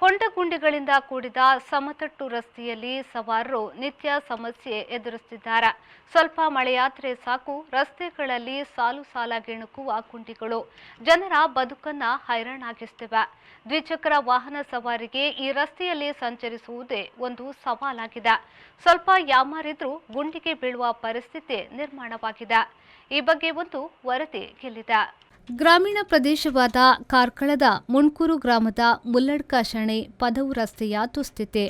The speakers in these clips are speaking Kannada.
ಹೊಂಡಗುಂಡಿಗಳಿಂದ ಕೂಡಿದ ಸಮತಟ್ಟು ರಸ್ತೆಯಲ್ಲಿ ಸವಾರರು ನಿತ್ಯ ಸಮಸ್ಯೆ ಎದುರಿಸುತ್ತಿದ್ದಾರೆ. ಸ್ವಲ್ಪ ಮಳೆಯಾದರೆ ಸಾಕು ರಸ್ತೆಗಳಲ್ಲಿ ಸಾಲು ಸಾಲಾಗಿ ನುಗ್ಗುವ ಗುಂಡಿಗಳು ಜನರ ಬದುಕನ್ನ ಹೈರಾಣಾಗಿಸುತ್ತಿವೆ. ದ್ವಿಚಕ್ರ ವಾಹನ ಸವಾರಿಗೆ ಈ ರಸ್ತೆಯಲ್ಲಿ ಸಂಚರಿಸುವುದೇ ಒಂದು ಸವಾಲಾಗಿದೆ. ಸ್ವಲ್ಪ ಯಾಮಾರಿದ್ರೂ ಗುಂಡಿಗೆ ಬೀಳುವ ಪರಿಸ್ಥಿತಿ ನಿರ್ಮಾಣವಾಗಿದೆ. ಈ ಬಗ್ಗೆ ಒಂದು ವರದಿ ಇಲ್ಲಿದೆ. ಗ್ರಾಮೀಣ ಪ್ರದೇಶವಾದ ಕಾರ್ಕಳದ ಮುಣ್ಕೂರು ಗ್ರಾಮದ ಮುಲ್ಲಡ್ಕ ಶೆಣೈ ಪದವು ರಸ್ತೆಯ ದುಸ್ಥಿತಿ.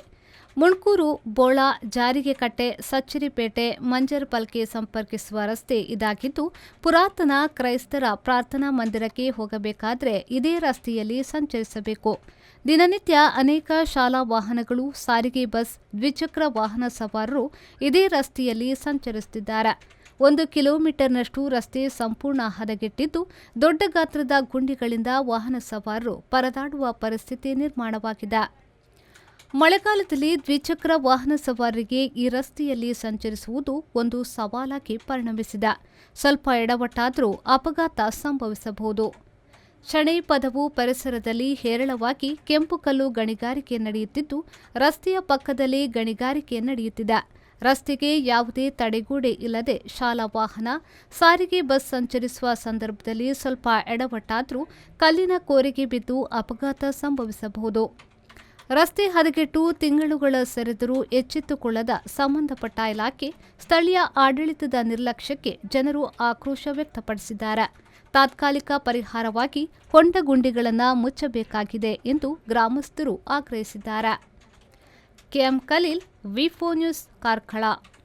ಮುಣ್ಕೂರು ಬೋಳ ಜಾರಿಗೆಕಟ್ಟೆ ಸಚ್ಚರಿಪೇಟೆ ಮಂಜರಪಲ್ಕೆ ಸಂಪರ್ಕಿಸುವ ರಸ್ತೆ ಇದಾಗಿದ್ದು, ಪುರಾತನ ಕ್ರೈಸ್ತರ ಪ್ರಾರ್ಥನಾ ಮಂದಿರಕ್ಕೆ ಹೋಗಬೇಕಾದ್ರೆ ಇದೇ ರಸ್ತೆಯಲ್ಲಿ ಸಂಚರಿಸಬೇಕು. ದಿನನಿತ್ಯ ಅನೇಕ ಶಾಲಾ ವಾಹನಗಳು, ಸಾರಿಗೆ ಬಸ್, ದ್ವಿಚಕ್ರ ವಾಹನ ಸವಾರರು ಇದೇ ರಸ್ತೆಯಲ್ಲಿ ಸಂಚರಿಸುತ್ತಿದ್ದಾರೆ. 1 ಕಿಲೋಮೀಟರ್ನಷ್ಟು ರಸ್ತೆ ಸಂಪೂರ್ಣ ಹದಗೆಟ್ಟಿದ್ದು, ದೊಡ್ಡ ಗಾತ್ರದ ಗುಂಡಿಗಳಿಂದ ವಾಹನ ಸವಾರರು ಪರದಾಡುವ ಪರಿಸ್ಥಿತಿ ನಿರ್ಮಾಣವಾಗಿದೆ. ಮಳೆಗಾಲದಲ್ಲಿ ದ್ವಿಚಕ್ರ ವಾಹನ ಸವಾರರಿಗೆ ಈ ರಸ್ತೆಯಲ್ಲಿ ಸಂಚರಿಸುವುದು ಒಂದು ಸವಾಲಾಗಿ ಪರಿಣಮಿಸಿದೆ. ಸ್ವಲ್ಪ ಎಡವಟ್ಟಾದರೂ ಅಪಘಾತ ಸಂಭವಿಸಬಹುದು. ಶೆಣೈ ಪದವು ಪರಿಸರದಲ್ಲಿ ಹೇರಳವಾಗಿ ಕೆಂಪುಕಲ್ಲು ಗಣಿಗಾರಿಕೆ ನಡೆಯುತ್ತಿದ್ದು, ರಸ್ತೆಯ ಪಕ್ಕದಲ್ಲಿ ಗಣಿಗಾರಿಕೆ ನಡೆಯುತ್ತಿದೆ. ರಸ್ತೆಗೆ ಯಾವುದೇ ತಡೆಗೋಡೆ ಇಲ್ಲದೆ ಶಾಲಾ ವಾಹನ, ಸಾರಿಗೆ ಬಸ್ ಸಂಚರಿಸುವ ಸಂದರ್ಭದಲ್ಲಿ ಸ್ವಲ್ಪ ಎಡವಟ್ಟಾದರೂ ಕಲ್ಲಿನ ಕೋರೆಗೆ ಬಿದ್ದು ಅಪಘಾತ ಸಂಭವಿಸಬಹುದು. ರಸ್ತೆ ಹದಗೆಟ್ಟು ತಿಂಗಳುಗಳ ಸರಿದರೂ ಎಚ್ಚೆತ್ತುಕೊಳ್ಳದ ಸಂಬಂಧಪಟ್ಟ ಇಲಾಖೆ, ಸ್ಥಳೀಯ ಆಡಳಿತದ ನಿರ್ಲಕ್ಷ್ಯಕ್ಕೆ ಜನರು ಆಕ್ರೋಶ ವ್ಯಕ್ತಪಡಿಸಿದ್ದಾರೆ. ತಾತ್ಕಾಲಿಕ ಪರಿಹಾರವಾಗಿ ಹೊಂಡಗುಂಡಿಗಳನ್ನು ಮುಚ್ಚಬೇಕಾಗಿದೆ ಎಂದು ಗ್ರಾಮಸ್ಥರು ಆಗ್ರಹಿಸಿದ್ದಾರೆ. ಕೆಎಂ ಖಲೀಲ್, ವಿ4 ನ್ಯೂಸ್, ಕಾರ್ಕಳ.